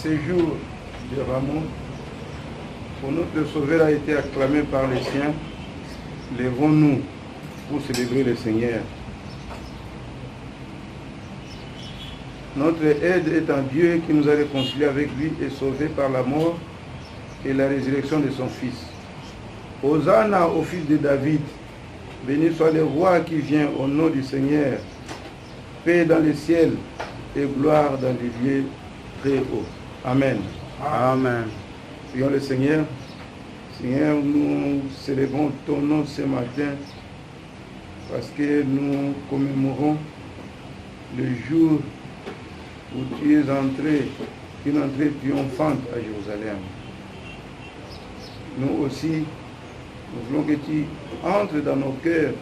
ce jour de Rameau, pour notre Sauveur a été acclamé par les siens. Lèvons-nous pour célébrer le Seigneur. Notre aide est en Dieu qui nous a réconciliés avec lui et sauvés par la mort et la résurrection de son Fils. Hosanna au Fils de David. Béni soit le roi qui vient au nom du Seigneur. Paix dans le ciel et gloire dans les lieux très hauts. Amen. Amen. Prions le Seigneur. Seigneur, nous célébrons ton nom ce matin parce que nous commémorons le jour où tu es entré, une entrée triomphante à Jérusalem. Nous aussi, nous voulons que tu entres dans nos cœurs,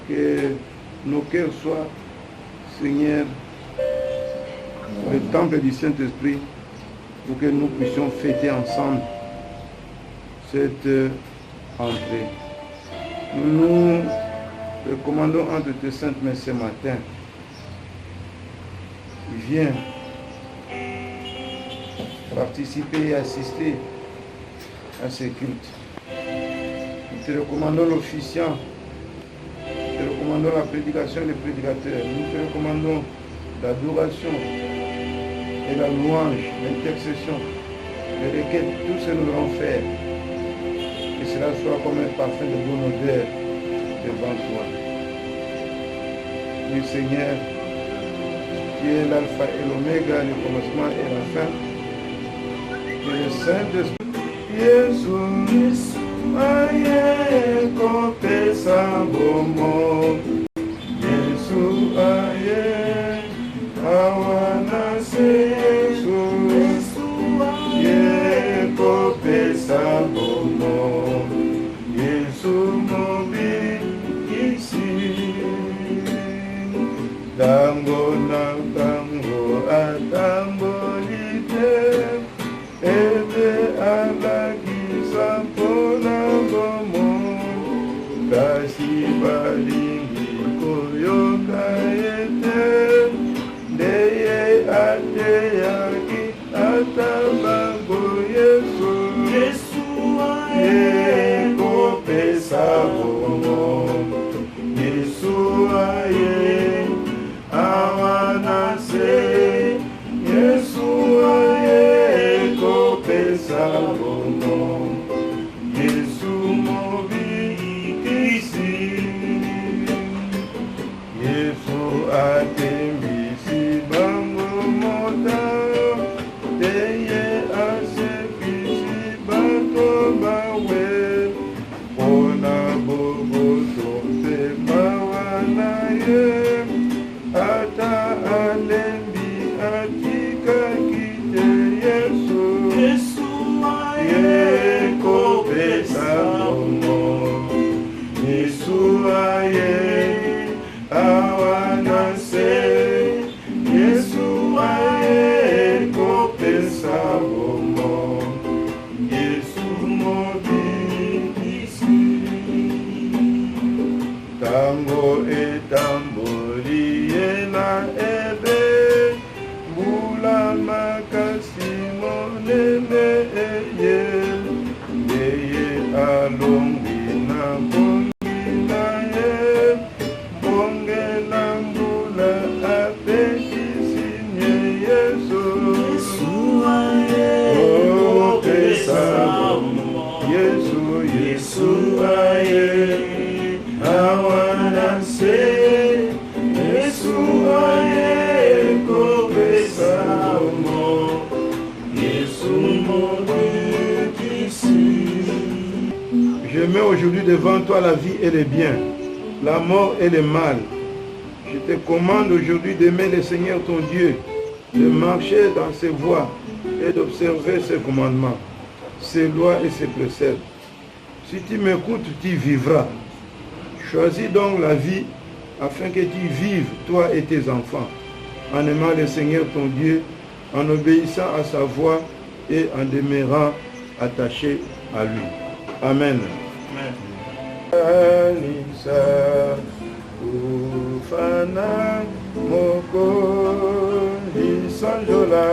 que nos cœurs soient, Seigneur, le temple du Saint-Esprit, pour que nous puissions fêter ensemble cette entrée. Nous nous recommandons entre tes saintes mains ce matin. Viens participer et assister à ces cultes. Nous te recommandons l'officiant, nous te recommandons la prédication et les prédicateurs, nous te recommandons l'adoration et la louange, l'intercession, les requêtes, tout ce que nous allons faire. Que cela soit comme un parfum de bonne odeur devant toi. Oui, Seigneur, qui est l'alpha et l'oméga, le commencement et la fin. Que le Saint-Esprit, Jésus, aïe, confessa bomo. Jésus, aïe, awana Jésus, aïe, confessa bomo. Jésus, mobi, ici. Tango na tango atambolite ebe alakisa mpona bomo kasi balingi koyoka ete ndeye ateyaki atabango Yesu aye kopesa bomo Yesu aye awana se Yesu aye kopesa bomo Yesu mobi kisi Yesu atembisi bango mota teye asekisi bato bawe ona boboto mpe mawana ye ata alembi atikakite Yesu aye kopesa bomo Yesu aye awana se Yesu aye kopesa bomo Yesu mobikisi tango etamboli na ebe mbula makasi monene eye eye alongi na bongi na ye bonge na mbula apekisi nye Yesu aye opesa bomo Yesu aye awana se Je mets aujourd'hui devant toi la vie et le bien, la mort et le mal. Je te commande aujourd'hui d'aimer le Seigneur ton Dieu, de marcher dans ses voies et d'observer ses commandements, ses lois et ses préceptes. Si tu m'écoutes, tu vivras. Choisis donc la vie afin que tu vives, toi et tes enfants, en aimant le Seigneur ton Dieu, en obéissant à sa voix et en demeurant attaché à lui. Amen. Anisa ufana moko isanjola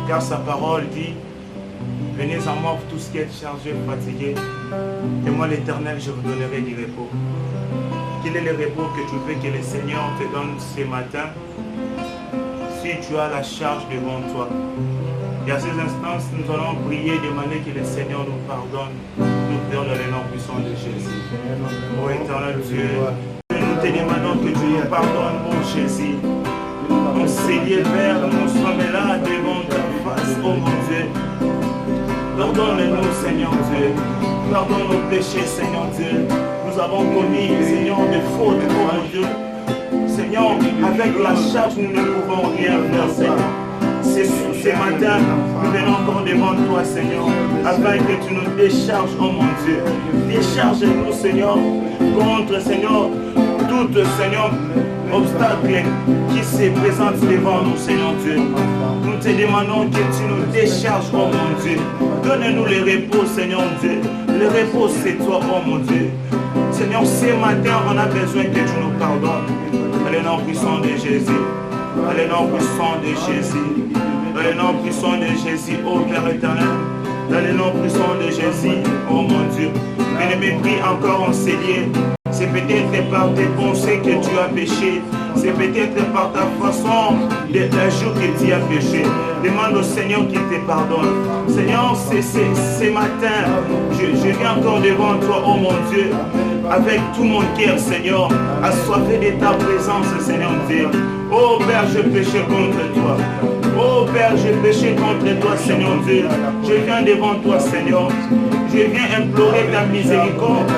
Car sa parole dit, venez en moi tous qui êtes chargés, fatigués, et moi l'Éternel, je vous donnerai du repos. Quel est le repos que tu veux que le Seigneur te donne ce matin si tu as la charge devant toi? Et à ces instants, nous allons prier, demander que le Seigneur nous pardonne. Nous prions dans le nom puissant de Jésus. Ô Éternel Dieu, nous te demandons que tu nous pardonnes, mon Jésus. Mon Seigneur Père, nous sommes là devant ta face, oh mon Dieu. Pardonne-nous, Seigneur Dieu. Pardonne nos péchés, Seigneur Dieu. Nous avons commis, Seigneur, des fautes, oh mon Dieu. Seigneur, avec la charge, nous ne pouvons rien faire, Seigneur. Ce matin, nous venons encore devant toi, Seigneur, afin que tu nous décharges, oh mon Dieu. Décharge-nous, Seigneur, contre, Seigneur, tout, Seigneur, obstacle qui se présente devant nous, Seigneur Dieu. Nous te demandons que tu nous décharges, oh mon Dieu. Donne-nous le repos, Seigneur Dieu. Le repos, c'est toi, oh mon Dieu. Seigneur, ce matin, on a besoin que tu nous pardonnes. Dans le nom puissant de Jésus. Dans le nom puissant de Jésus. Dans le nom puissant de Jésus, ô Père éternel. Dans le nom puissant de Jésus, oh mon Dieu. Bien-aimé, prie encore en Seigneur. C'est peut-être par tes pensées que tu as péché. C'est peut-être par ta façon d'agir que tu as péché. Demande au Seigneur qu'il te pardonne. Seigneur, ce matin, je viens encore devant toi, oh mon Dieu, avec tout mon cœur, Seigneur, assoiffé de ta présence, Seigneur Dieu. Oh Père, je péché contre toi. Oh Père, j'ai péché contre toi, Seigneur Dieu. Je viens devant toi, Seigneur. Je viens implorer ta miséricorde.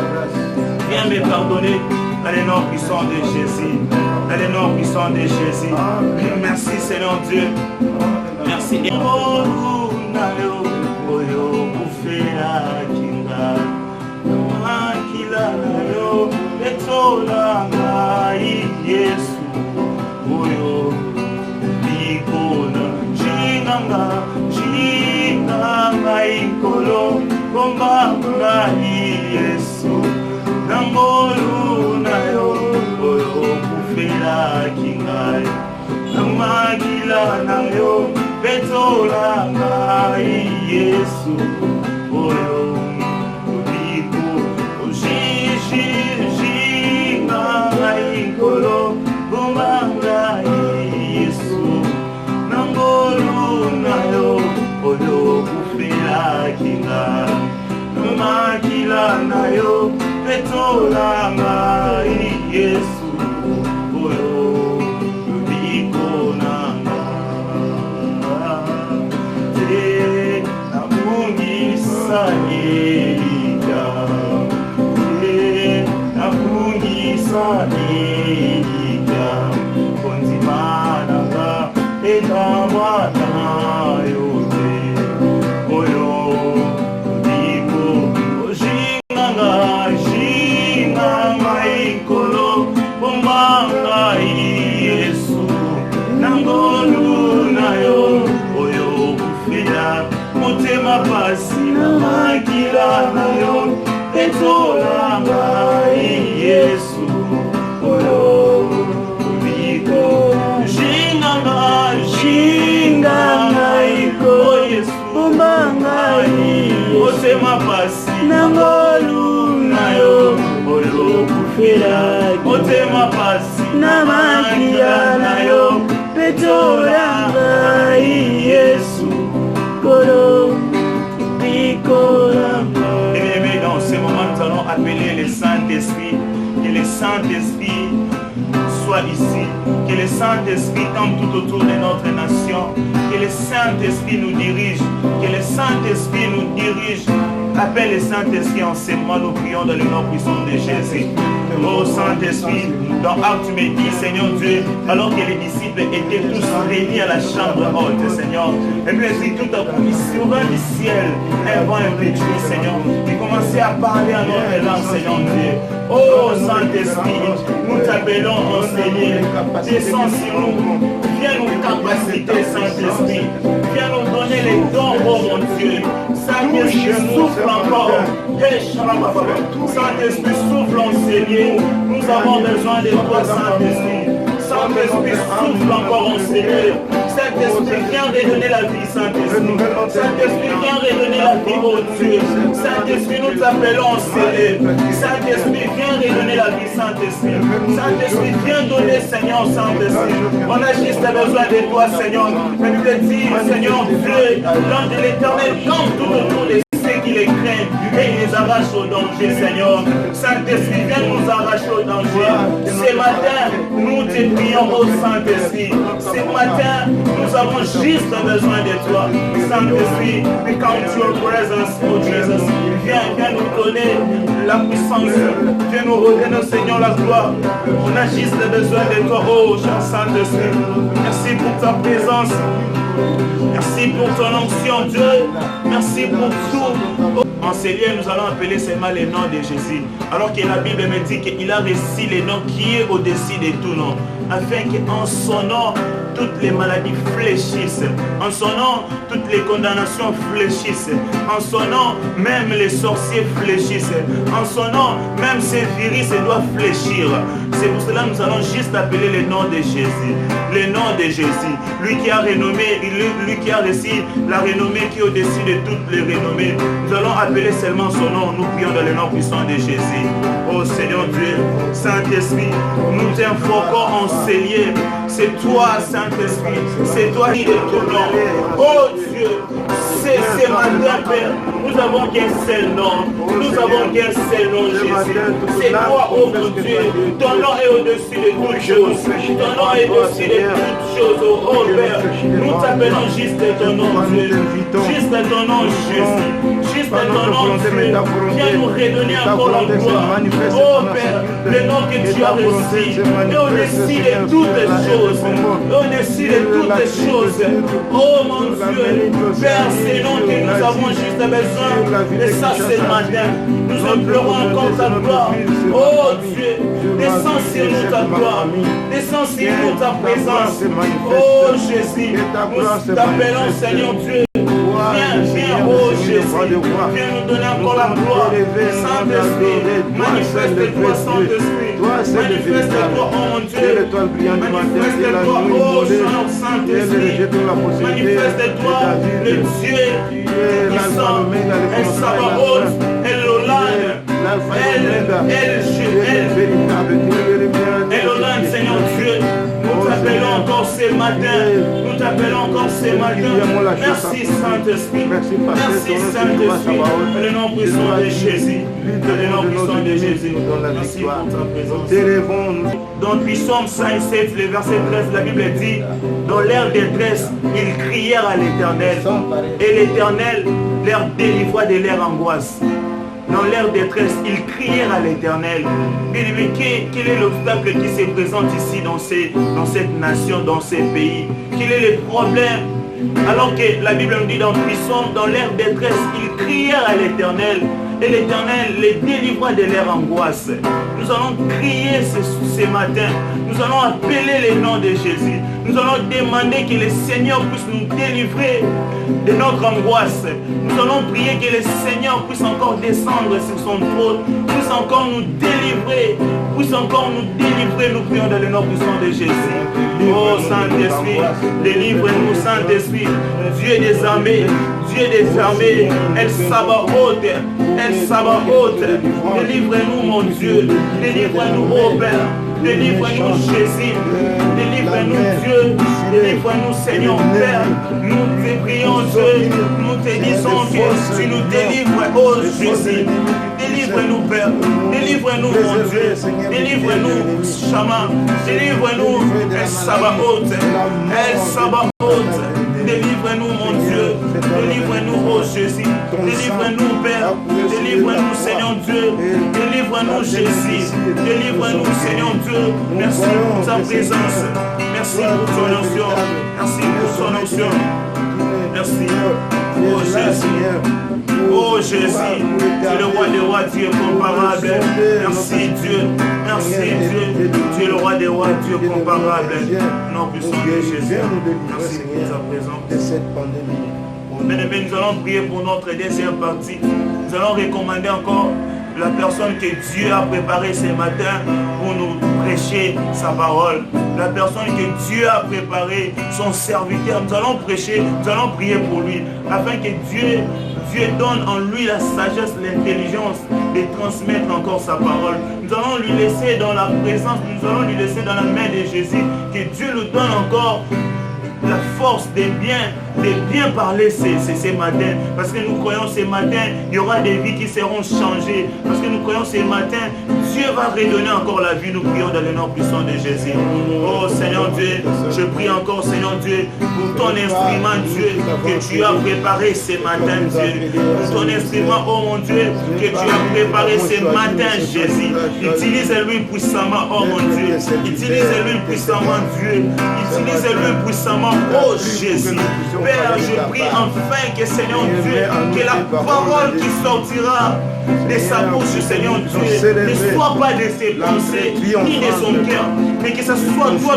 Viens me pardonner dans les noms puissants de Jésus. Dans les noms puissants de Jésus. Merci, Seigneur Dieu. Merci. Dans ce moment, nous allons appeler le Saint-Esprit. Que le Saint-Esprit soit ici. Que le Saint-Esprit tombe tout autour de notre nation. Que le Saint-Esprit nous dirige. Que le Saint-Esprit nous dirige. Appelle le Saint-Esprit en ces mois, nous prions dans le nom puissant de Jésus. Oh Saint-Esprit, dans Actes, tu me dis, Seigneur Dieu, alors que les disciples étaient tous réunis à la chambre haute, Seigneur, et puis tout a pris sur du ciel, un vent impétueux, Seigneur, qui commençait à parler en notre langue, Seigneur Dieu. Oh Saint-Esprit, nous t'appelons, oh Seigneur, descends sur nous, viens nous capaciter, Saint-Esprit, viens nous donner les dons, oh mon Dieu. Saint-Esprit souffle encore. Saint-Esprit souffle en Seigneur. Nous avons besoin de toi, Saint-Esprit. Saint-Esprit souffle encore en Seigneur. Saint-Esprit, viens redonner la vie, Saint-Esprit. Saint-Esprit, viens redonner la vie, oh Dieu. Saint-Esprit, nous t'appelons en Seigneur. Saint-Esprit, viens redonner la vie, Saint-Esprit. Saint-Esprit, viens donner, Seigneur, Saint-Esprit. On a juste besoin de toi, Seigneur. La Bible dit, Seigneur, Dieu, l'ange de l'Éternel campe tout autour de ceux qui les craignent et il les arrache au danger, Seigneur. Saint-Esprit, viens nous arracher au danger. Ce matin, nous te prions au Saint-Esprit. Ce matin, nous avons juste besoin de toi. Saint-Esprit, we come to your presence, oh Jesus. Viens nous donner la puissance. Viens nous redonner, Seigneur, la gloire. On a juste besoin de toi, oh cher Saint-Esprit. Merci pour ta présence. Merci pour ton onction, Dieu. Merci pour tout. En ces lieux, nous allons appeler seulement le nom de Jésus. Alors que la Bible me dit qu'il a reçu le nom qui est au-dessus de tout nom. Afin qu'en son nom, toutes les maladies fléchissent. En son nom, toutes les condamnations fléchissent. En son nom, même les sorciers fléchissent. En son nom, même ces virus doivent fléchir. C'est pour cela que nous allons juste appeler le nom de Jésus. Le nom de Jésus. Lui qui a renommé, lui qui a reçu la renommée qui est au-dessus de toutes les renommées. Nous allons appeler seulement son nom. Nous prions dans le nom puissant de Jésus. Oh Seigneur Dieu, Saint-Esprit, nous t'invoquons en ces lieux. C'est toi, Saint-Esprit. C'est toi qui es ton nom. Oh Dieu, ce matin, Père, nous avons qu'un seul nom. Nous avons qu'un seul nom, Jésus. C'est toi, oh mon Dieu. Ton nom est au-dessus de toutes choses. Ton nom est au-dessus de toutes choses, oh Père. Nous t'appelons juste ton nom, Dieu. Juste ton nom, Jésus. Juste ton nom, Dieu. Viens nous redonner encore la gloire. Oh Père, le nom que tu as reçu. Et au-dessus de toutes les choses. Au-dessus de toutes les choses. Oh mon Dieu, Père, c'est nom que nous avons juste besoin de ça ce matin. Nous implorons encore ta gloire. Oh Dieu, descends sur nous ta gloire. Descends sur nous ta présence. Oh Jésus, nous t'appelons Seigneur Dieu. Viens, oh Jésus, viens nous donner encore la gloire. Saint-Esprit, manifeste-toi, Saint-Esprit. Manifeste-toi, oh mon Dieu. Manifeste-toi, oh Saint-Esprit. Manifeste-toi, le Dieu puissant. El Sabaoth, El Olam, El Olam, Seigneur Dieu. Nous t'appelons encore ce matin. Nous t'appelons encore ce matin. Merci Saint-Esprit. Merci Saint-Esprit. Le nom puissant de Jésus. Le nom puissant de Jésus. Merci pour ta présence. Dans Psaume 57, le verset 13, la Bible dit: dans leur détresse, ils crièrent à l'Éternel. Et l'Éternel leur délivra de leur angoisse. Dans leur détresse, ils crièrent à l'Éternel. Mais quel est l'obstacle qui se présente ici dans cette nation, dans ces pays? Quel est le problème? Alors que la Bible nous dit dans Psaume, dans leur détresse, ils crièrent à l'Éternel. Et l'Éternel les délivra de leur angoisse. Nous allons crier ce matin. Nous allons appeler le nom de Jésus. Nous allons demander que le Seigneur puisse nous délivrer de notre angoisse. Nous allons prier que le Seigneur puisse encore descendre sur son trône, puisse encore nous délivrer, nous prions dans le nom puissant de Jésus. Oh Saint-Esprit, délivre-nous Saint-Esprit, Dieu des armées, El Sabaoth, délivre-nous mon Dieu, délivre-nous ô Père, délivre-nous Jésus, délivre-nous Dieu, délivre-nous Seigneur Père, nous te prions Dieu, nous te disons que tu nous délivres ô Jésus, délivre-nous Père, délivre-nous mon Dieu, délivre-nous Shama, délivre-nous El Sabaoth, délivre-nous mon Dieu, délivre-nous ô Jésus, délivre-nous Père, délivre-nous Seigneur Dieu, délivre-nous Jésus, délivre-nous Seigneur Dieu, merci pour ta présence, merci pour ton onction, merci pour ton onction, merci, ô Jésus, ô Jésus, tu es le roi des rois, tu es comparable, merci Dieu, tu es le roi des rois, tu es comparable, non puissant de Jésus, merci pour ta présence de cette pandémie. Bien-aimés, nous allons prier pour notre deuxième partie. Nous allons recommander encore la personne que Dieu a préparée ce matin pour nous prêcher sa parole. La personne que Dieu a préparée, son serviteur. Nous allons prêcher, nous allons prier pour lui, afin que Dieu donne en lui la sagesse, l'intelligence de transmettre encore sa parole. Nous allons lui laisser dans la présence, nous allons lui laisser dans la main de Jésus, que Dieu nous donne encore la force de bien parler ces matins. Parce que nous croyons ce matin, il y aura des vies qui seront changées. Parce que nous croyons ce matin, Dieu va redonner encore la vie. Nous prions dans le nom puissant de Jésus. Oh Seigneur Dieu, je prie encore Seigneur Dieu, pour ton instrument Dieu, que tu as préparé ce matin Dieu. Pour ton instrument, oh mon Dieu, que tu as préparé ce matin Jésus. Utilise-lui puissamment, oh mon Dieu. Utilise-lui puissamment Dieu. Utilise-lui puissamment, oh Jésus. Père, je prie enfin que Seigneur Dieu, que la parole qui sortira de sa bouche, Seigneur Dieu, ne soit pas de ses pensées, ni de son cœur, mais que ce soit toi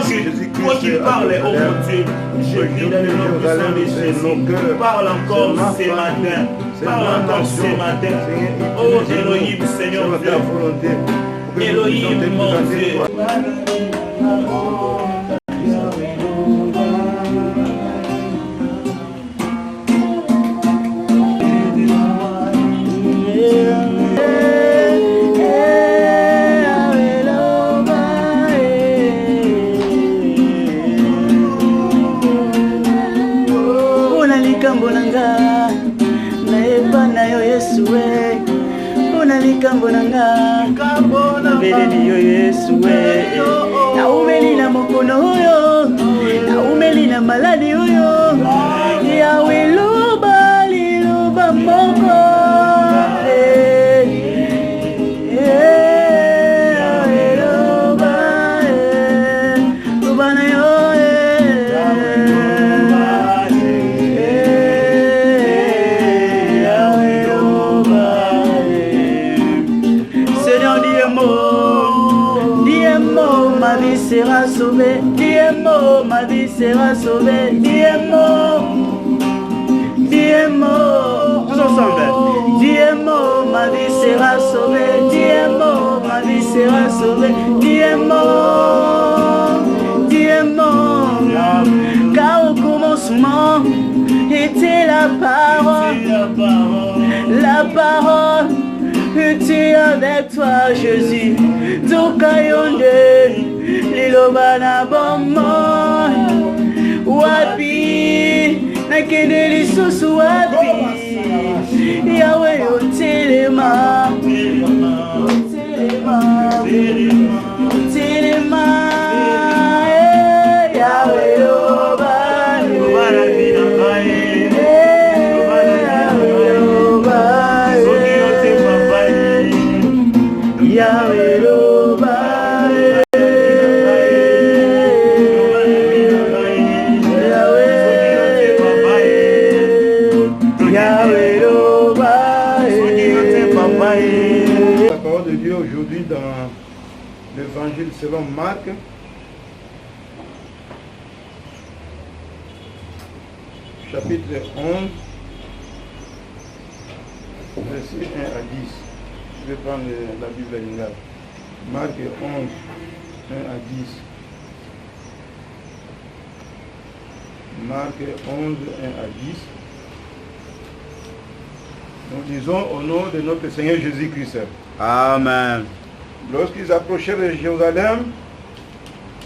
qui parles, oh mon Dieu. Je prie dans le nom puissant de Jésus. Parle encore ce matin. Parle encore ce matin. Oh Elohim, Seigneur Dieu. Elohim, mon Dieu. Likambo nanga likambo nanga mbeleli yo Yesu naumeli na mokono oyo naumeli na maladi oyo Yawe loba liloba moko sera sauvée, dis un mot, ma vie sera sauvée, dis un mot, tous ensemble, dis un mot, ma vie sera sauvée, dis un mot, ma vie sera sauvée, dis un mot, car au commencement était la parole, tu avec toi Jésus, Tokayonde, Liloba na bomo, wapi, nakende lisusu wapi, Yawe otelema, Yawe loba, Yahweh Loba, Yahweh Loba. La parole de Dieu aujourd'hui dans l'évangile selon Marc, chapitre 11, verset 1 à 10. Je vais prendre la Bible lingale. Marc 11, 1 à 10. Marc 11, 1 à 10. Nous disons au nom de notre Seigneur Jésus-Christ. Amen. Lorsqu'ils approchèrent de Jérusalem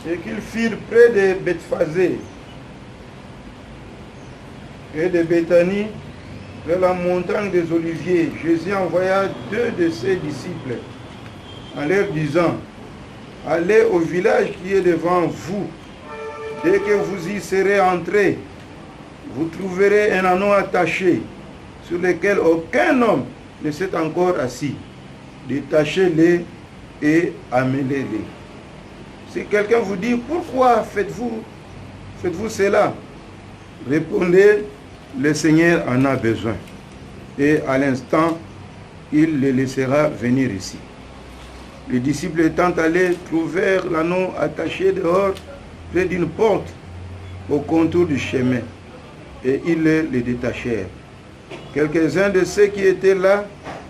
et qu'ils firent près de Bethphagée et de Béthanie, vers la montagne des Oliviers, Jésus envoya 2 de ses disciples en leur disant, allez au village qui est devant vous. Dès que vous y serez entrés, vous trouverez un anneau attaché sur lequel aucun homme ne s'est encore assis. Détachez-les et amenez-les. Si quelqu'un vous dit, pourquoi faites-vous cela? Répondez, le Seigneur en a besoin. Et à l'instant, il les laissera venir ici. Les disciples étant allés trouvèrent l'anneau attaché dehors, près d'une porte, au contour du chemin. Et ils le détachèrent. Quelques-uns de ceux qui étaient là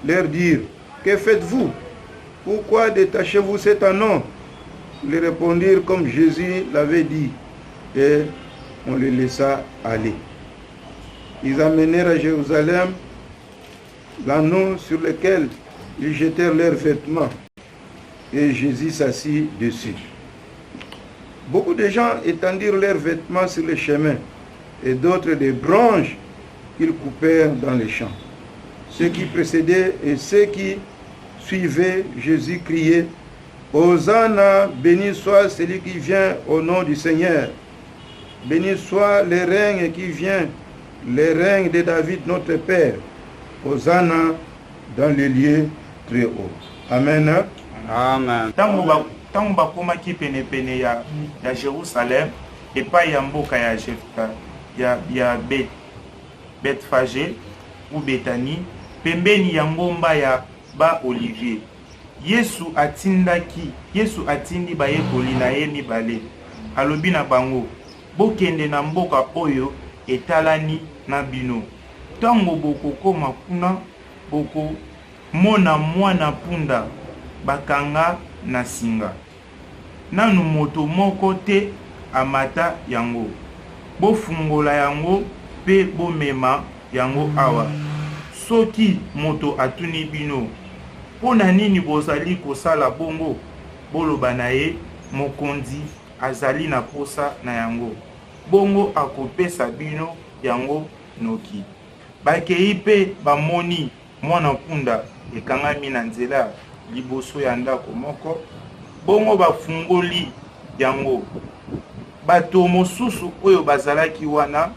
leur dirent, que faites-vous? Pourquoi détachez-vous cet anneau? Ils répondirent comme Jésus l'avait dit. Et on les laissa aller. Ils amenèrent à Jérusalem l'anneau sur lequel ils jetèrent leurs vêtements et Jésus s'assit dessus. Beaucoup de gens étendirent leurs vêtements sur le chemin et d'autres des branches qu'ils coupèrent dans les champs. Ceux qui précédaient et ceux qui suivaient Jésus criaient, Hosanna, béni soit celui qui vient au nom du Seigneur. Béni soit le règne qui vient, le règne de David notre Père. Hosanna dans les lieux très hauts. Amen. Amen. Tango bakomaki pene ya Jérusalem epai ya mboka ya Bethphagée ou Béthanie pembeni ya ngomba ya ba Olivier. Yesu atindi bayekoli na ye mibale. Alobi na bango, bokende na mboka oyo etalani na bino. Tango bokokoma kuna boko mona mwana punda bakanga na singa. Nanu moto moko te amata yango. Bofungola yango pe bomema yango awa. Soki moto atuni bino, pona nini bozali kosala bongo? Boloba na ye, mokonzi azali na posa na yango. Bongo akopesa bino yango noki. Bakei pe bamoni mwana punda ekangami na nzela liboso ya ndako moko, bongo bafungoli yango. Bato mosusu oyo bazalaki wana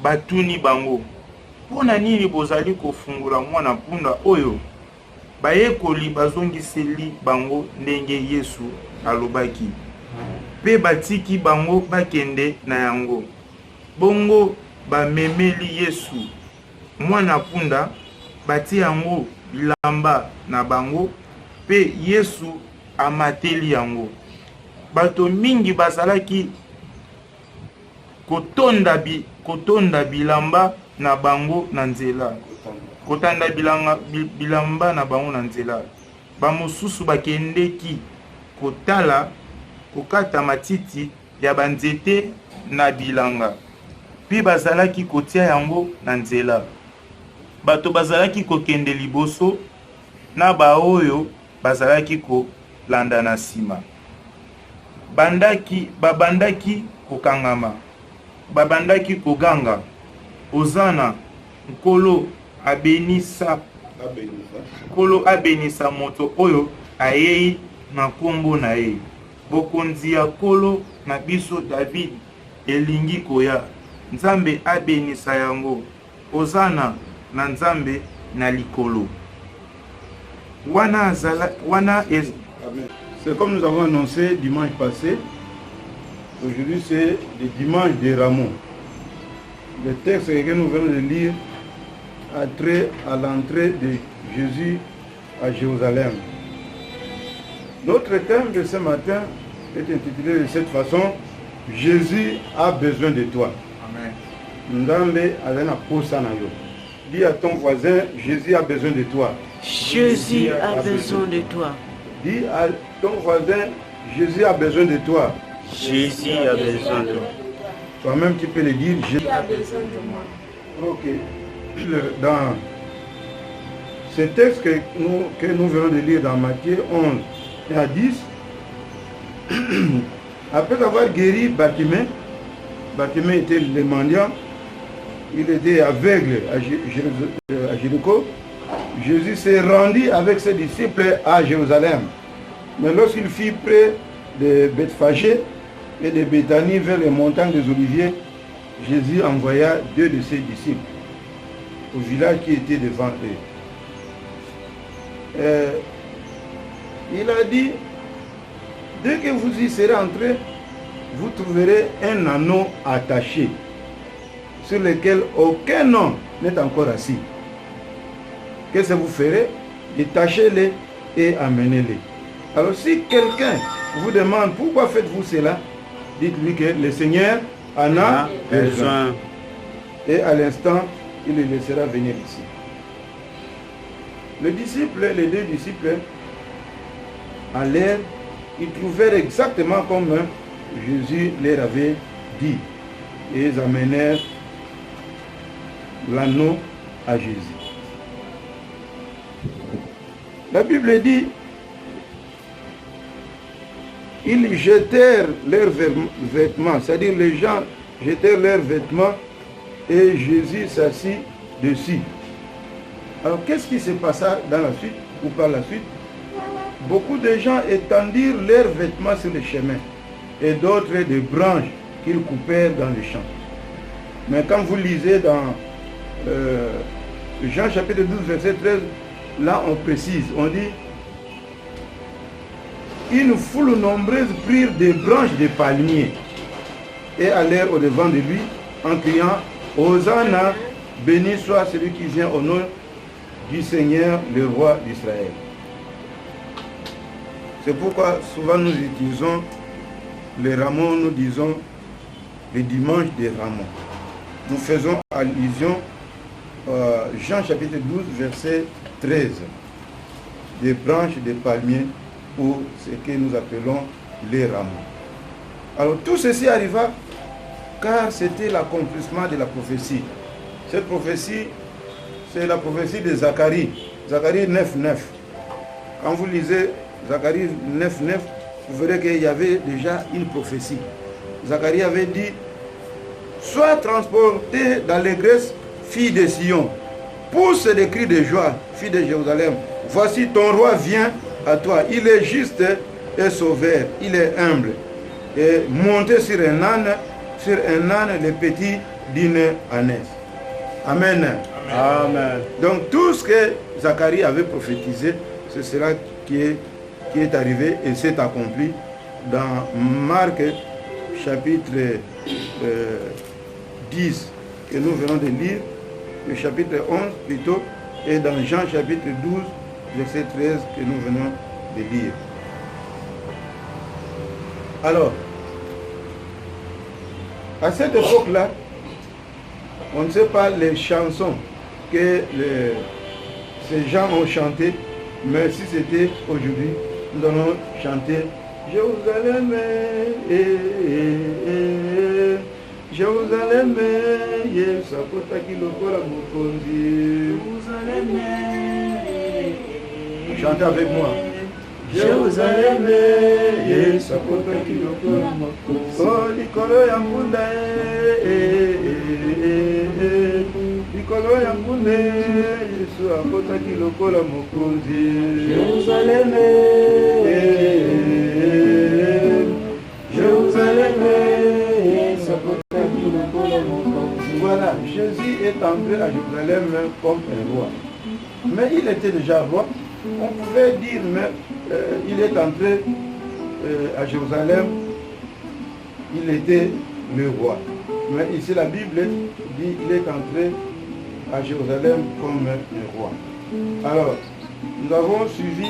batuni bango, mpona nini bozali kofungula mwana mpunda oyo? Bayekoli bazongiseli bango ndenge Yesu alobaki, pe batiki bango bakende na yango. Bongo bamemeli Yesu mwana mpunda, bati yango bilamba na bango, pe Yesu amateli yango. Bato mingi bazalaki kotonda bilamba na bango na nzela, kotanda bilamba na bango na nzela. Bamosusu bakendeki kotala kokata matiti ya banzete na bilanga, pi bazalaki kotia yango na nzela. Bato bazalaki kokende liboso na baoyo bazalaki kolanda na nsima. Babandaki kokangama, babandaki koganga, Ozana, nkolo abenisa moto oyo ayei na kombo na ye. Bokonzi ya nkolo na biso David elingi koya, Nzambe abenisa yango. Ozana na Nzambe na likolo. C'est comme nous avons annoncé dimanche passé. Aujourd'hui, c'est le dimanche des rameaux. Le texte que nous venons de lire a trait à l'entrée de Jésus à Jérusalem. Notre thème de ce matin est intitulé de cette façon: Jésus a besoin de toi. Amen. Ndambe alena posa na yo. Dis à ton voisin, Jésus a besoin de toi. Jésus a besoin de toi. Dis à ton voisin, Jésus a besoin de toi. Jésus a besoin de toi. Toi-même, tu peux le dire, Jésus a besoin de moi. Ok. Dans ce texte que nous venons de lire dans Matthieu 11 et à 10, après avoir guéri Bartimée, Bartimée était le mendiant, il était aveugle à Jéricho. Jésus s'est rendu avec ses disciples à Jérusalem. Mais lorsqu'il fut près de Bethphagée et de Béthanie vers les montagnes des Oliviers, Jésus envoya 2 de ses disciples au village qui était devant eux. Il a dit, dès que vous y serez entrés, vous trouverez un anneau attaché sur lequel aucun homme n'est encore assis. Qu'est-ce que vous ferez? Détachez-les et amenez-les. Alors si quelqu'un vous demande pourquoi faites-vous cela, dites-lui que le Seigneur en a besoin. Et à l'instant, il le laissera venir ici. Les 2 disciples allèrent, ils trouvèrent exactement comme Jésus leur avait dit. Et ils amenèrent l'anneau à Jésus. La Bible dit, ils jetèrent leurs vêtements, c'est-à-dire les gens jetèrent leurs vêtements et Jésus s'assit dessus. Alors qu'est-ce qui se passa dans la suite ou par la suite? Beaucoup de gens étendirent leurs vêtements sur le chemin et d'autres des branches qu'ils coupèrent dans les champs. Mais quand vous lisez dans Jean chapitre 12 verset 13, là on précise, on dit, une foule nombreuse prirent des branches de palmiers et allèrent au devant de lui en criant, Hosanna, béni soit celui qui vient au nom du Seigneur, le roi d'Israël. C'est pourquoi souvent nous utilisons les rameaux, nous disons le dimanche des rameaux. Nous faisons allusion à Jean chapitre 12 verset 13, des branches de palmiers ou ce que nous appelons les rameaux. Alors tout ceci arriva car c'était l'accomplissement de la prophétie. Cette prophétie, c'est la prophétie de Zacharie. Zacharie 9.9. Quand vous lisez Zacharie 9.9, vous verrez qu'il y avait déjà une prophétie. Zacharie avait dit, sois transporté dans l'allégresse, fille de Sion. Pousse des cris de joie, fille de Jérusalem. voici ton roi vient à toi. Il est juste et sauveur, il est humble. Et monté sur un âne, le petit d'une ânesse. Amen. Amen. Donc tout ce que Zacharie avait prophétisé, c'est cela qui est arrivé et s'est accompli dans Marc chapitre 10 que nous venons de lire, le chapitre 11 plutôt, et dans Jean chapitre 12, verset 13 que nous venons de lire. Alors, à cette époque-là, on ne sait pas les chansons que ces gens ont chantées, mais si c'était aujourd'hui, nous allons chanter Jérusalem, Jérusalem, Sapota Kilokola Mokonzi. Chantez avec moi. Jérusalem, Sapota Kilokola Mokonzi. Oh, Nicolo Yambunda, Nicolo Yambunda, Yesu Apota Kilokola Mokonzi. Jérusalem, Jérusalem, Sapota Kilokola Mokonzi. Voilà, Jésus est entré à Jérusalem comme un roi. Mais il était déjà roi. On pouvait dire, mais il est entré à Jérusalem, il était le roi. Mais ici la Bible dit qu'il est entré à Jérusalem comme un roi. Alors, nous avons suivi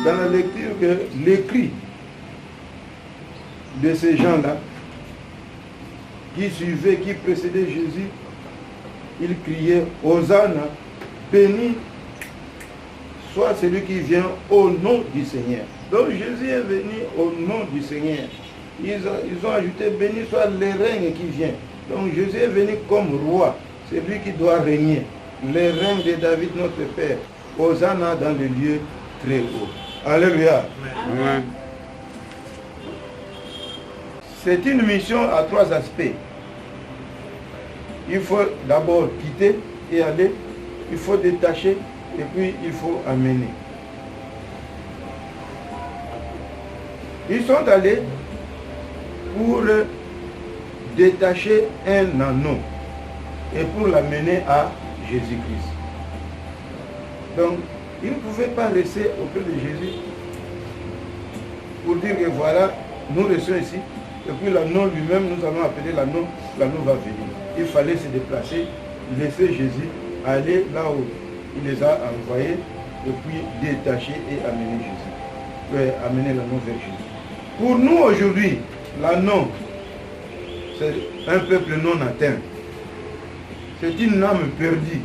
dans la lecture que l'écrit de ces gens-là qui suivaient, qui précédaient Jésus, ils criaient Hosanna, béni soit celui qui vient au nom du Seigneur. Donc Jésus est venu au nom du Seigneur. Ils ont ajouté béni soit le règne qui vient. Donc Jésus est venu comme roi. C'est lui qui doit régner. Le règne de David notre Père. Hosanna dans le lieu très haut. Alléluia. Amen. C'est une mission à trois aspects. Il faut d'abord quitter et aller. Il faut détacher et puis il faut amener. Ils sont allés pour détacher un anneau et pour l'amener à Jésus-Christ. Donc, ils ne pouvaient pas rester auprès de Jésus pour dire que voilà, nous restons ici, et puis l'anneau lui-même, nous allons appeler l'anneau va venir. Il fallait se déplacer, laisser Jésus aller là où il les a envoyés, et puis détacher et amener Jésus. Amener l'anneau vers Jésus. Pour nous aujourd'hui, l'anneau, c'est un peuple non atteint. C'est une âme perdue.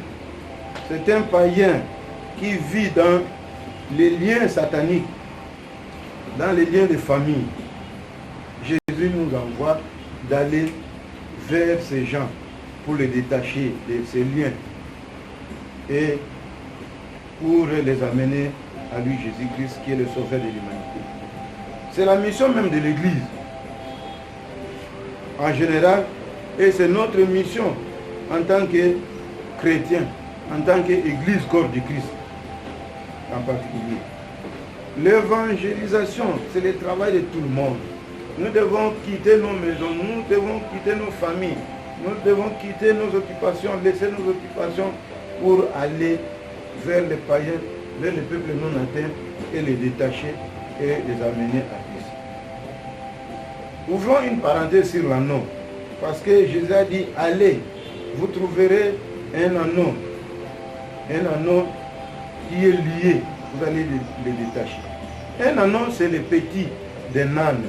C'est un païen qui vit dans les liens sataniques, dans les liens de famille. Jésus nous envoie d'aller vers ces gens pour les détacher de ces liens et pour les amener à lui, Jésus-Christ, qui est le sauveur de l'humanité. C'est la mission même de l'Église en général, et c'est notre mission en tant que chrétien, en tant qu'Église corps du Christ en particulier. L'évangélisation, c'est le travail de tout le monde. Nous devons quitter nos maisons, nous devons quitter nos familles, nous devons quitter nos occupations, laisser nos occupations pour aller vers les païens, vers les peuples non atteints et les détacher et les amener à Christ. Ouvrons une parenthèse sur l'anneau, parce que Jésus a dit, allez, vous trouverez un anneau qui est lié, vous allez le détacher. Un anneau, c'est le petit d'un âne.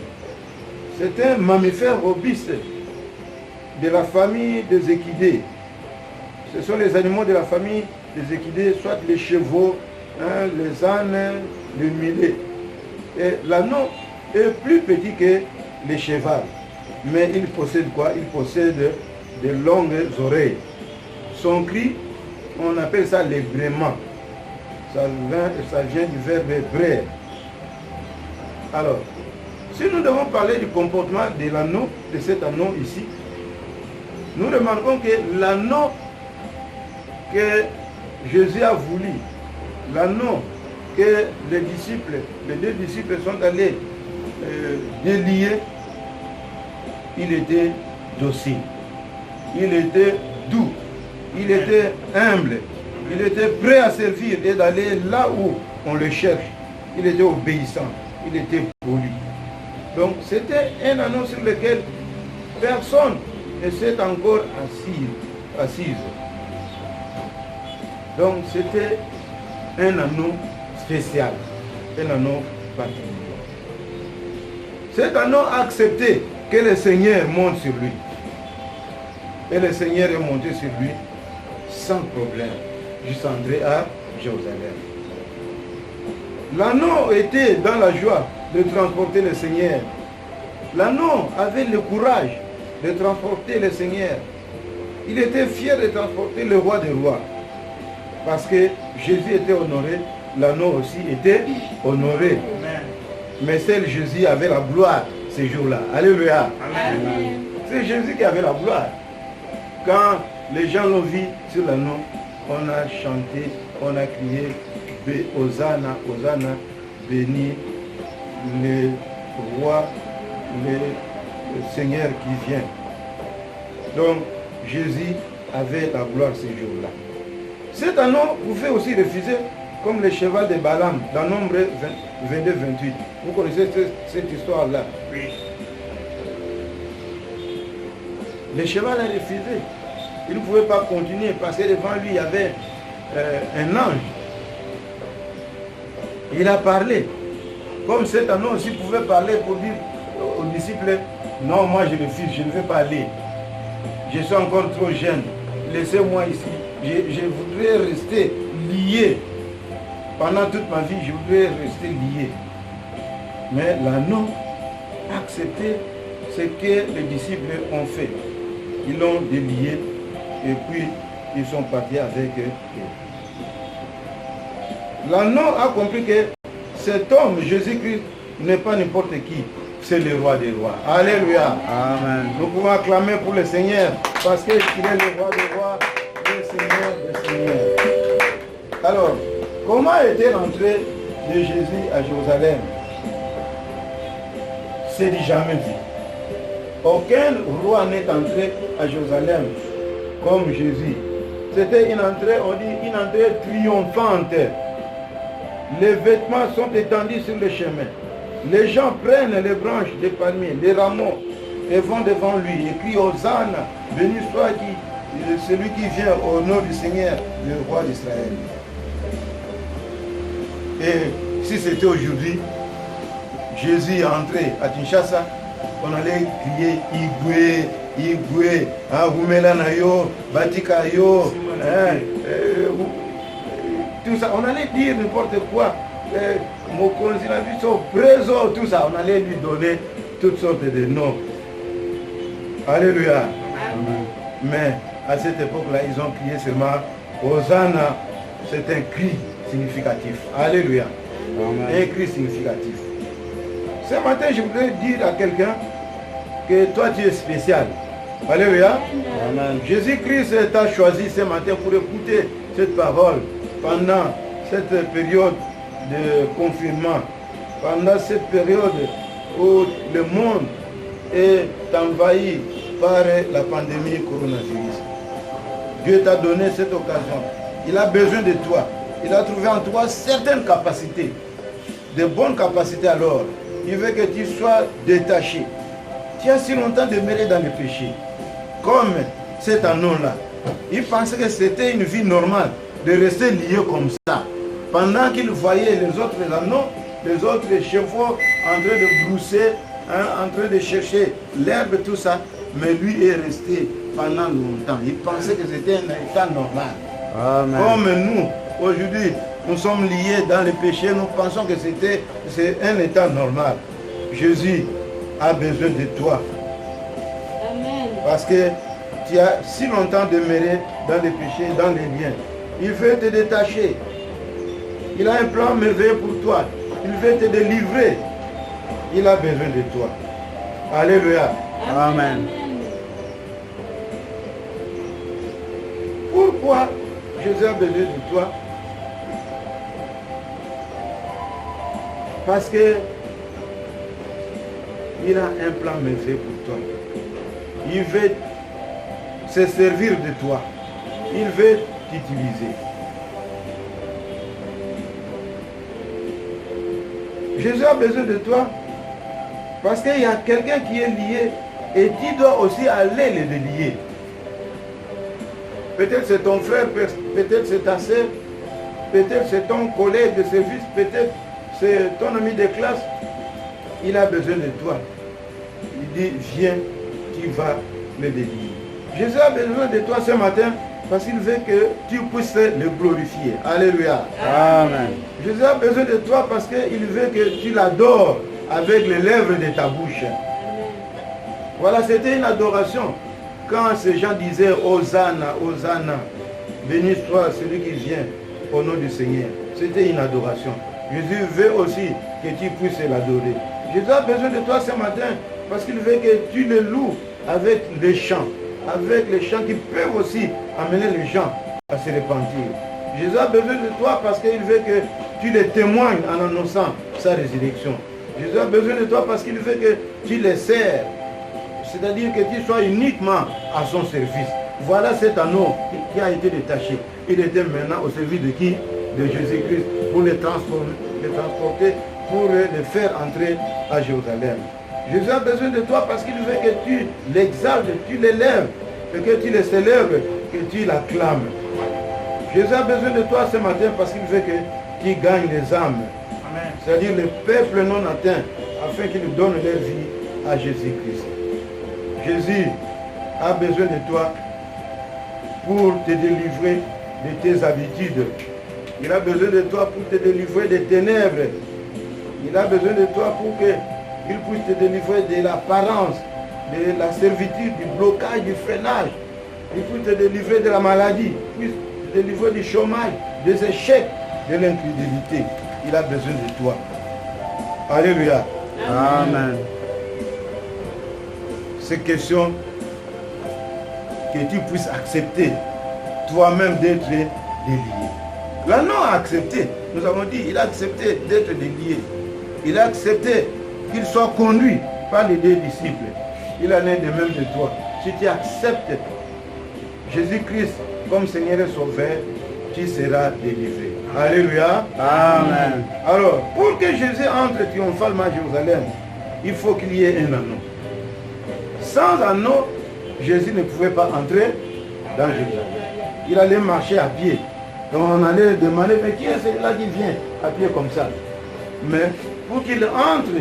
C'est un mammifère robuste de la famille des équidés. Ce sont les animaux de la famille des équidés, soit les chevaux, les ânes, les mulets. Et l'anneau est plus petit que les chevaux. Mais il possède quoi? Il possède de longues oreilles. Son cri, on appelle ça l'ébrément. Ça vient du verbe brère. Alors, si nous devons parler du comportement de l'anneau, de cet anneau ici, nous remarquons que l'anneau que Jésus a voulu, l'anneau que les deux disciples sont allés délier, il était docile, il était doux, il était humble, il était prêt à servir et d'aller là où on le cherche. Il était obéissant, il était poli. Donc c'était un anneau sur lequel personne ne s'est encore assise. Donc c'était un anneau spécial, un anneau particulier. Cet anneau a accepté que le Seigneur monte sur lui. Et le Seigneur est monté sur lui sans problème, jusqu'à entrer à Jérusalem. L'anneau était dans la joie de transporter le Seigneur. L'anneau avait le courage de transporter le Seigneur. Il était fier de transporter le roi des rois. Parce que Jésus était honoré, l'anneau aussi était honoré. Amen. Mais seul Jésus avait la gloire ces jours-là. Alléluia. Amen. C'est Jésus qui avait la gloire. Quand les gens l'ont vu sur l'anneau, on a chanté, on a crié Hosanna, Hosanna, béni le roi, le Seigneur qui vient. Donc Jésus avait la gloire ces jours-là. Cet anneau pouvait aussi refuser, comme le cheval de Balaam, dans Nombre 22-28. Vous connaissez cette histoire-là? Oui. Le cheval a refusé. Il ne pouvait pas continuer parce que devant lui, il y avait un ange. Il a parlé. Comme cet anneau aussi pouvait parler pour dire aux disciples, non, moi je refuse, je ne veux pas aller. Je suis encore trop jeune. Laissez-moi ici. Je voudrais rester lié. Pendant toute ma vie, je voudrais rester lié. Mais l'anneau a accepté ce que les disciples ont fait. Ils l'ont délié et puis ils sont partis avec eux. L'anneau a compris que cet homme, Jésus-Christ, n'est pas n'importe qui. C'est le roi des rois. Alléluia. Amen. Nous pouvons acclamer pour le Seigneur parce qu'il est le roi des rois, le Seigneur des seigneurs. Alors, comment était l'entrée de Jésus à Jérusalem? C'est dit jamais vu. Aucun roi n'est entré à Jérusalem comme Jésus. C'était une entrée, on dit, une entrée triomphante. Les vêtements sont étendus sur le chemin. Les gens prennent les branches des palmiers, les rameaux, et vont devant lui et crient Hosanna, béni soit celui qui vient au nom du Seigneur, le roi d'Israël. Et si c'était aujourd'hui, Jésus est entré à Kinshasa, on allait crier Igwe, Igwe, Rumela Nayo, Batika Yo, tout ça. On allait dire n'importe quoi. Mokonzi Nabiso, Préso, tout ça. On allait lui donner toutes sortes de noms. Alléluia. Amen. Mais à cette époque-là, ils ont crié seulement Hosanna. C'est un cri significatif. Alléluia. Amen. Un cri significatif. Ce matin, je voudrais dire à quelqu'un que toi, tu es spécial. Alléluia. Amen. Jésus-Christ t'a choisi ce matin pour écouter cette parole pendant cette période de confinement, pendant cette période où le monde est envahi par la pandémie coronavirus. Dieu t'a donné cette occasion. Il a besoin de toi. Il a trouvé en toi certaines capacités, de bonnes capacités alors. Il veut que tu sois détaché. Tu as si longtemps demeuré dans le péché. Comme cet anneau-là. Il pensait que c'était une vie normale de rester lié comme ça. Pendant qu'il voyait les autres anneaux, les autres chevaux en train de brousser, en train de chercher l'herbe, tout ça. Mais lui est resté pendant longtemps. Il pensait que c'était un état normal. Amen. Comme nous, aujourd'hui, nous sommes liés dans le péché, nous pensons que c'est un état normal. Jésus a besoin de toi. Amen. Parce que tu as si longtemps demeuré dans le péché, dans les liens. Il veut te détacher. Il a un plan merveilleux pour toi. Il veut te délivrer. Il a besoin de toi. Alléluia. Amen. Pourquoi Jésus a besoin de toi? Parce que il a un plan merveilleux pour toi. Il veut se servir de toi. Il veut t'utiliser. Jésus a besoin de toi parce qu'il y a quelqu'un qui est lié et tu dois aussi aller le délier. Peut-être c'est ton frère, peut-être c'est ta soeur, peut-être c'est ton collègue de service, peut-être c'est ton ami de classe. Il a besoin de toi. Il dit, viens, tu vas le délier. Jésus a besoin de toi ce matin parce qu'il veut que tu puisses le glorifier. Alléluia. Amen. Jésus a besoin de toi parce qu'il veut que tu l'adores avec les lèvres de ta bouche. Voilà, c'était une adoration. Quand ces gens disaient Hosanna, Hosanna, béni soit celui qui vient au nom du Seigneur. C'était une adoration. Jésus veut aussi que tu puisses l'adorer. Jésus a besoin de toi ce matin parce qu'il veut que tu le loues avec les chants. Avec les chants qui peuvent aussi amener les gens à se repentir. Jésus a besoin de toi parce qu'il veut que tu le témoignes en annonçant sa résurrection. Jésus a besoin de toi parce qu'il veut que tu le sers. C'est-à-dire que tu sois uniquement à son service. Voilà cet anneau qui a été détaché. Il était maintenant au service de qui? De Jésus-Christ. Pour les transporter, pour les faire entrer à Jérusalem. Jésus a besoin de toi parce qu'il veut que tu l'exaltes, tu l'élèves, que tu le célèbres, que tu l'acclames. Jésus a besoin de toi ce matin parce qu'il veut que tu gagnes les âmes. C'est-à-dire le peuple non atteint, afin qu'il donne leur vie à Jésus-Christ. Jésus a besoin de toi pour te délivrer de tes habitudes. Il a besoin de toi pour te délivrer des ténèbres. Il a besoin de toi pour que il puisse te délivrer de l'apparence, de la servitude, du blocage, du freinage. Il puisse te délivrer de la maladie, il puisse te délivrer du chômage, des échecs, de l'incrédulité. Il a besoin de toi. Alléluia. Amen. C'est question que tu puisses accepter toi-même d'être délié. L'anneau a accepté. Nous avons dit, il a accepté d'être délié. Il a accepté qu'il soit conduit par les deux disciples. Il en est de même de toi. Si tu acceptes Jésus-Christ comme Seigneur et Sauveur, tu seras délivré. Alléluia. Amen. Alors, pour que Jésus entre triomphalement à Jérusalem, il faut qu'il y ait un anneau. Sans anneau, Jésus ne pouvait pas entrer dans Jérusalem. Il allait marcher à pied. Donc on allait demander, mais qui est celui-là qui vient à pied comme ça? Mais pour qu'il entre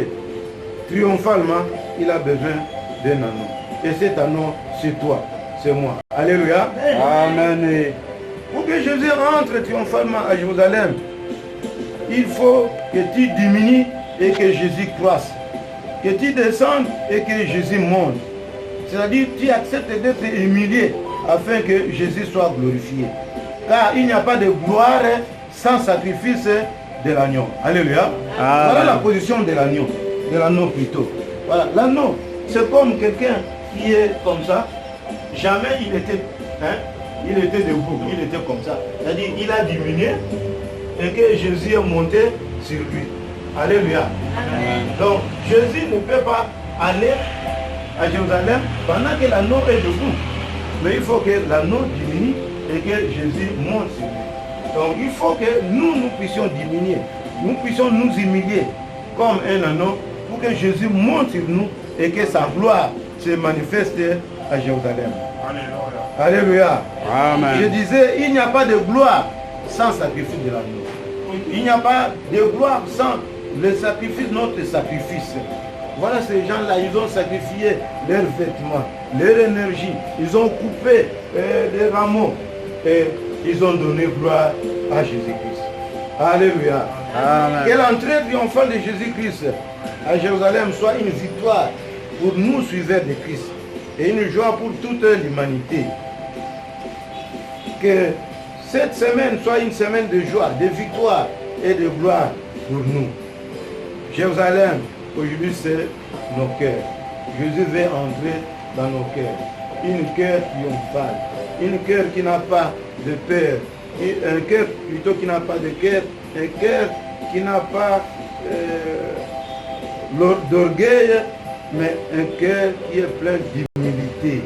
triomphalement, il a besoin d'un anneau. Et cet anneau, c'est toi, c'est moi. Alléluia. Amen. Et pour que Jésus entre triomphalement à Jérusalem, il faut que tu diminues et que Jésus croisse. Que tu descendes et que Jésus monte. C'est-à-dire que tu acceptes d'être humilié afin que Jésus soit glorifié. Car il n'y a pas de gloire sans sacrifice de l'agneau. Alléluia. Amen. Voilà la position de l'anneau plutôt. Voilà, l'anneau, c'est comme quelqu'un qui est comme ça. Jamais il était debout, il était comme ça. C'est-à-dire il a diminué et que Jésus est monté sur lui. Alléluia. Amen. Donc Jésus ne peut pas aller à Jérusalem pendant que l'anneau est debout. Mais il faut que l'anneau diminue et que Jésus monte sur lui. Donc il faut que nous puissions diminuer, nous puissions nous humilier comme un anneau pour que Jésus monte sur nous et que sa gloire se manifeste à Jérusalem. Alléluia. Alléluia. Amen. Je disais, il n'y a pas de gloire sans sacrifice de l'agneau. Il n'y a pas de gloire sans le sacrifice, notre sacrifice. Voilà ces gens-là, ils ont sacrifié leurs vêtements, leur énergie, ils ont coupé des rameaux et ils ont donné gloire à Jésus-Christ. Alléluia. Amen. Que l'entrée triomphale de Jésus-Christ à Jérusalem soit une victoire pour nous suiveurs de Christ et une joie pour toute l'humanité. Que cette semaine soit une semaine de joie, de victoire et de gloire pour nous. Jérusalem, aujourd'hui, c'est nos cœurs. Jésus veut entrer dans nos cœurs. Une cœur triomphale. Une cœur qui n'a pas de peur. Un cœur plutôt qui n'a pas de cœur. Un cœur qui n'a pas d'orgueil, mais un cœur qui est plein d'humilité,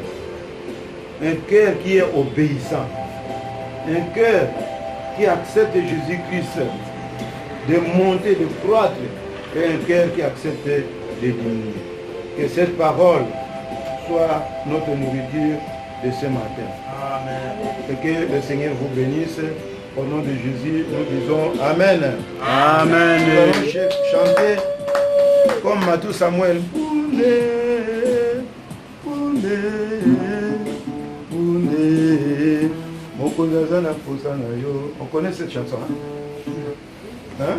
un cœur qui est obéissant, un cœur qui accepte Jésus-Christ de monter, de croître, et un cœur qui accepte de diminuer. Que cette parole soit notre nourriture de ce matin. Amen. Et que le Seigneur vous bénisse. Au nom de Jésus, nous disons Amen. Amen. Nous allons chanter comme Matou Samuel. On connaît cette chanson. Hein?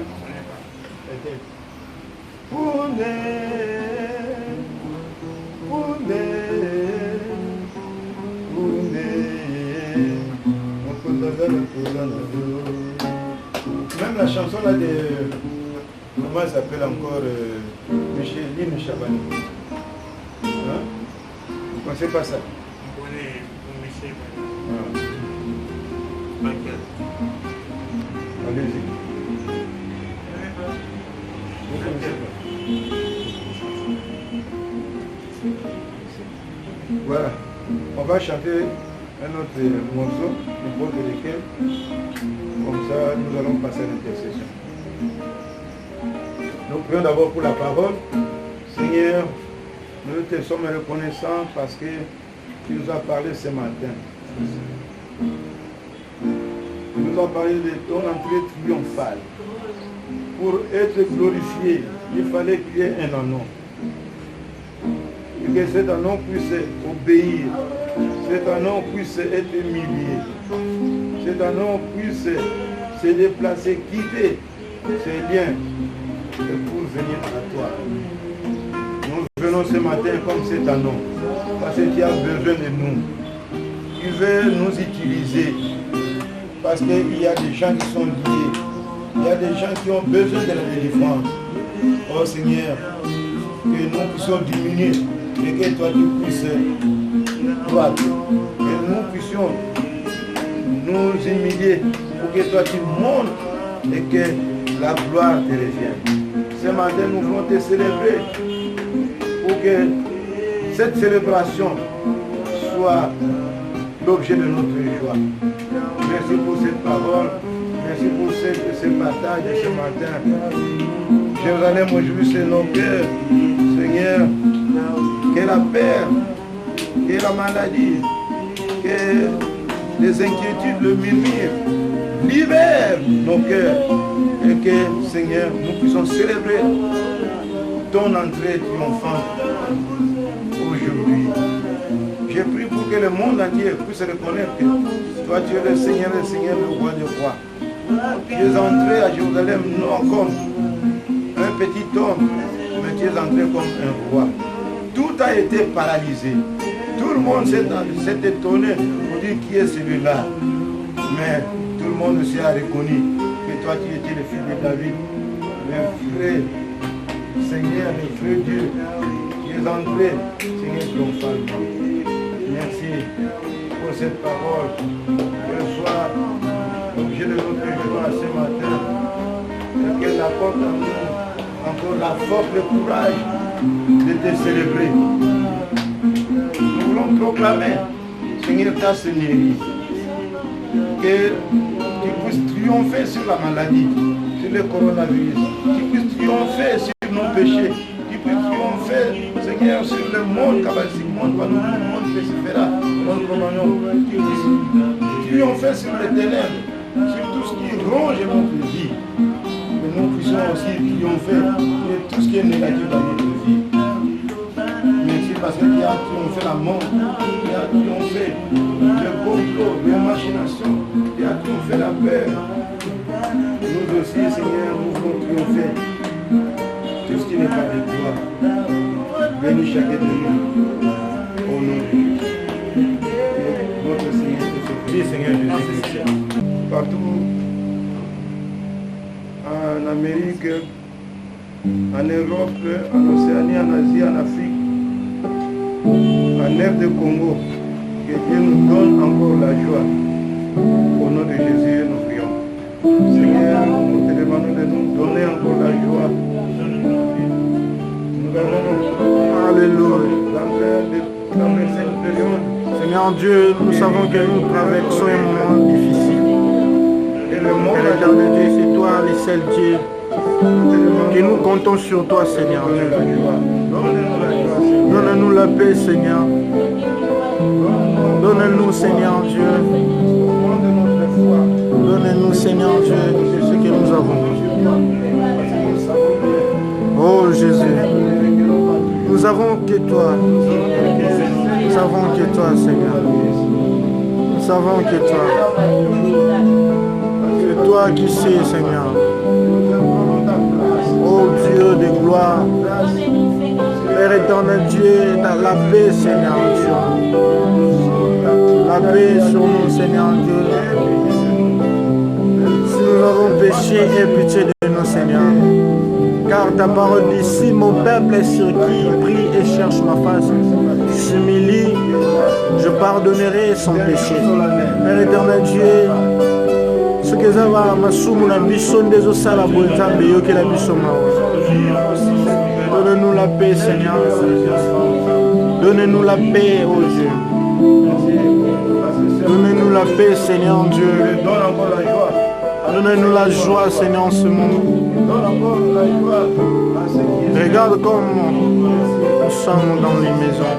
Même la chanson là de... Comment elle s'appelle encore Micheline Chabani. Hein? Vous ne connaissez pas ça? On connaît Michel. Allez-y. Vous ne connaissez pas? Voilà. On va chanter un autre morceau, n'importe lequel. Comme ça, nous allons passer à l'intercession. Nous prions d'abord pour la parole. Seigneur, nous te sommes reconnaissants parce que tu nous as parlé ce matin. Tu nous as parlé de ton entrée triomphale. Pour être glorifié, il fallait qu'il y ait un anneau. Et que cet anneau puisse obéir. Cet anneau puisse être humilié. Cet anneau puisse se déplacer, quitter ses liens pour venir à toi. Nous venons ce matin comme cet anneau, parce que tu as besoin de nous. Tu veux nous utiliser, parce qu'il y a des gens qui sont liés. Il y a des gens qui ont besoin de la délivrance. Oh Seigneur, que nous puissions diminuer et que toi tu puisses croître. Que nous puissions nous humilier pour que toi tu montes et que la gloire te revienne. Ce matin, nous voulons te célébrer pour que cette célébration soit l'objet de notre joie. Merci pour cette parole. Merci pour ce partage de ce matin. Jérusalem, aujourd'hui, c'est nos cœurs. Seigneur, que la peur, que la maladie, que les inquiétudes, le murmure, libère nos cœurs. Et que, Seigneur, nous puissions célébrer ton entrée triomphante aujourd'hui. Je prie pour que le monde entier puisse reconnaître que toi, tu es le Seigneur, le roi des rois. Tu es entré à Jérusalem non comme un petit homme, mais tu es entré comme un roi. Tout a été paralysé. Tout le monde s'est étonné pour dire qui est celui-là. Mais tout le monde s'est reconnu que toi tu étais le fils de David, le vrai Seigneur, le vrai Dieu, qui est entré, Seigneur triomphalement. Merci pour cette parole. Qu'elle soit l'objet de notre joie ce matin. Et qu'elle apporte à nous encore la force, le courage de te célébrer. Nous voulons proclamer, Seigneur, ta Seigneurie. Que tu puisses triompher sur la maladie, sur le coronavirus. Tu puisses triompher sur nos péchés. Tu puisses triompher, Seigneur, sur le monde cabalistique, le monde persévéra, le monde romano. Tu puisses triompher sur les ténèbres, sur tout ce qui ronge notre vie. Mais nous puissions aussi triompher sur tout ce qui est négatif dans notre vie. Merci parce que tu as triomphé la mort, tu as triomphé le complot, les machinations, tu as triomphé la peur. Nous aussi, Seigneur, nous voulons triompher tout ce qui n'est pas de toi. Bénis chacun de nous au nom de Dieu. Notre Seigneur, Seigneur Jésus-Christ. Partout en Amérique, en Europe, en Océanie, en Asie, en Afrique, en Aire de Congo, que Dieu nous donne encore la joie. Au nom de Jésus, nous prions. Seigneur, nous te demandons de nous donner encore la joie. Nous allons, alléluia, dans cette période. Seigneur Dieu, nous savons que nous traversons un moment difficile. Et le monde Père éternel Dieu, c'est toi le seul Dieu. Que nous comptons sur toi, Seigneur Dieu. Donne-nous la joie, Seigneur. Donne-nous la paix, Seigneur. Donne-nous, Seigneur Dieu. Augmente notre foi. Donne-nous, Seigneur Dieu, ce que nous avons. Parce que nous savons bien. Oh Jésus, nous avons que toi. Nous savons que toi, Seigneur. Nous savons que toi. C'est toi qui sais, Seigneur. Oh Dieu de gloire. Père éternel Dieu, la paix, Seigneur Dieu. La paix sur nous, Seigneur Dieu. Si nous avons péché, aie pitié de nous, Seigneur. Car ta parole dit, si mon peuple est sur qui prie et cherche ma face, s'humilie, je pardonnerai son péché. Père éternel Dieu, ce que ça va, ma soumou na biso ndezo sala bonzambe yo que la biso mawa. Donne-nous la paix, Seigneur. Donne-nous la paix, oh Dieu. Donne-nous la paix, Seigneur Dieu. Donne encore la joie. Donne-nous la joie, Seigneur, en ce moment. Donne encore la joie à ceux qui est. Regarde comme nous sommes dans les maisons.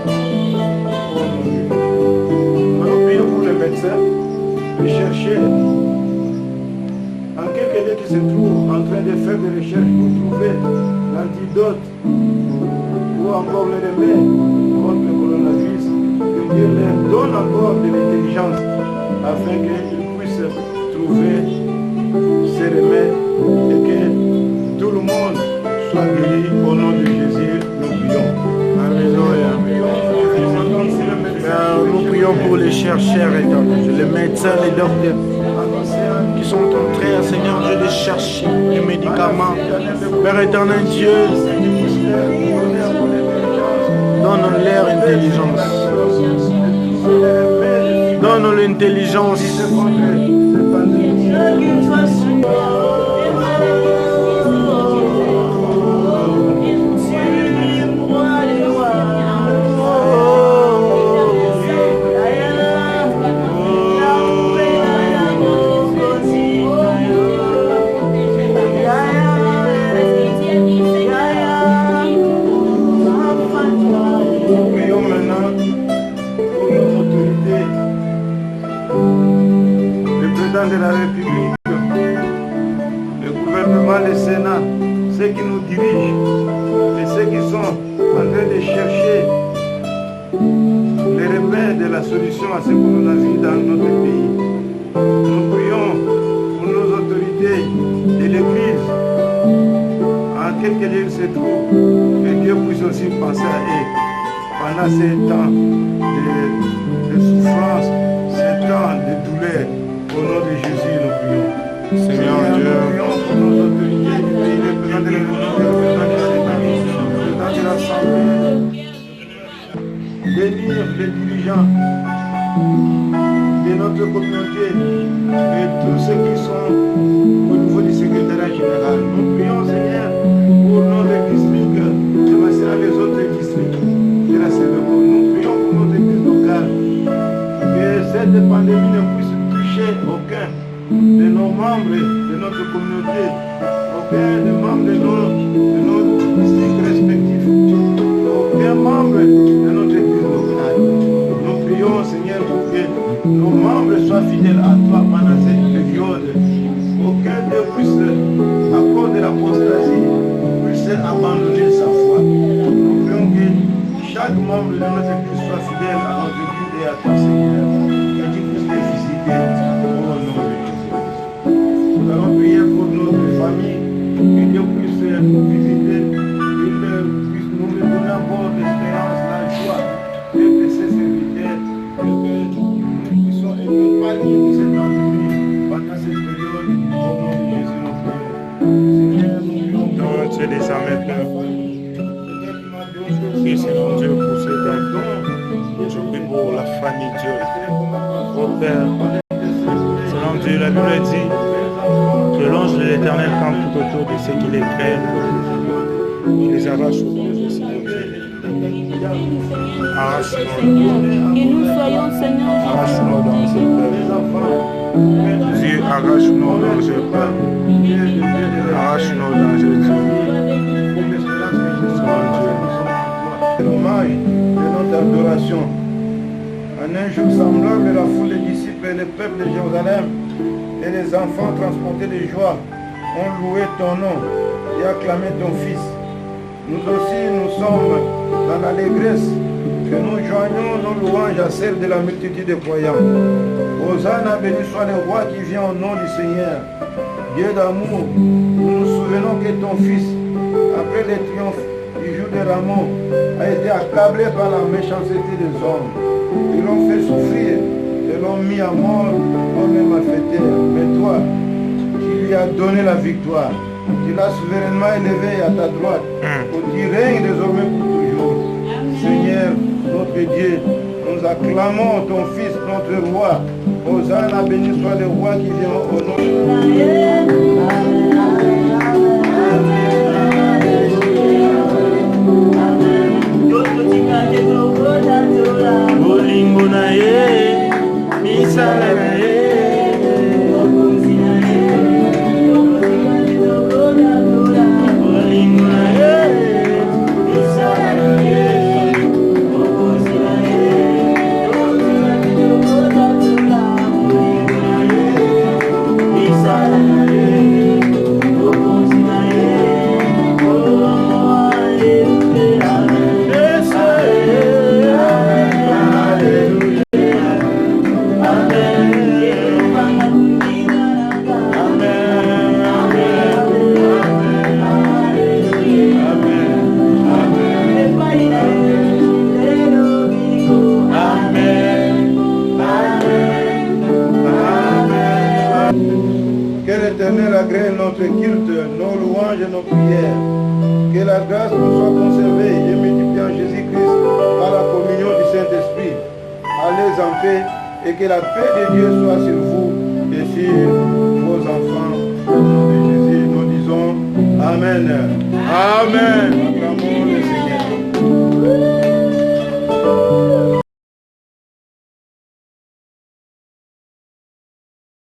Nous prions pour les médecins de chercher en quelques lieux qui se trouvent en train de faire des recherches pour trouver l'antidote ou encore le remède contre le coronavirus. Que Dieu leur donne encore de l'intelligence afin qu'ils puissent trouver ces remèdes et que tout le monde soit guéri au nom de Jésus. Nous prions. Alléluia. Nous prions pour les chercheurs, les médecins, les docteurs qui sont en train, Seigneur Dieu, de chercher les médicaments. Père éternel Dieu, donne-leur intelligence. Donne l'intelligence. De la République, le gouvernement, le Sénat, ceux qui nous dirigent et ceux qui sont en train de chercher les remèdes et la solution à ce coronavirus dans notre pays. Nous prions pour nos autorités de l'Église, en quelque lieu se trouve, que Dieu puisse aussi penser à eux pendant ces temps de souffrance, ces temps de douleur. Au nom de Jésus, nous prions. Seigneur Dieu, nous prions pour nos autorités du pays, les présidents de l'Église, les présidents de l'Assemblée, bénir les dirigeants de notre communauté et tous ceux qui sont au niveau du secrétariat général. Nous prions, Seigneur, pour notre district, et maintenant les autres districts de la CEDEAO. Nous prions pour notre église locale, que cette pandémie ne puisse aucun de nos membres de notre communauté, aucun des membres de nos districts respectifs, aucun membre de notre église locale. Nous prions, Seigneur, pour que nos membres soient fidèles à toi pendant cette période. Aucun d'eux puisse, à cause de l'apostasie, puisse abandonner sa foi. Nous prions que chaque membre de notre église soit fidèle à notre église et à toi, Seigneur, et qu'il puisse les visiter. Nous allons prier pour notre famille, que Dieu puisse nous visiter, qu'il puisse nous donner encore l'espérance, la joie, et que ces serviteurs, que nous puissions être pallier cette pandémie pendant cette période, au nom de Jésus, nous prions. Seigneur, nous prions Donc, c'est déjà maintenant. Merci Seigneur Dieu pour ce don. Je prie pour la famille Dieu. Au Père, Seigneur Dieu, la Bible dit, Que l'ange de l'Éternel campe tout autour de ceux qui les craignent. Les arrache au danger, Seigneur Dieu. Arrache-nous. Que nous soyons, Seigneur, Arrache-nous au danger, Père. Dieu, arrache-nous au danger, Père. Arrache-nous au danger, Dieu. C'est l'hommage de notre adoration. En un jour semblable, la foule des disciples et le peuple de Jérusalem et les enfants transportés de joie ont loué ton nom et acclamé ton Fils. Nous aussi, nous sommes dans l'allégresse que nous joignons nos louanges à celles de la multitude des croyants. Hosanna, béni soit le roi qui vient au nom du Seigneur. Dieu d'amour, nous nous souvenons que ton Fils, après le triomphe du jour de Ramon, a été accablé par la méchanceté des hommes. Ils l'ont fait souffrir et l'ont mis à mort comme un malfaiteur. Mais toi, tu lui as donné la victoire. Tu l'as souverainement élevé à ta droite. Où tu règnes désormais pour toujours. Seigneur, notre Dieu, nous acclamons ton Fils, notre roi. Hosanna, béni soit le roi qui vient au nom de Bolingo na ye, misala na ye. Bolingo na ye, misala na ye. Bolingo na ye, misala na ye. notre culte, nos louanges et nos prières. Que la grâce nous soit conservée et multipliée en Jésus-Christ par la communion du Saint-Esprit. Allez en paix et que la paix de Dieu soit sur vous et sur vos enfants. Au nom de Jésus, nous disons Amen. Amen. Acclamons le Seigneur.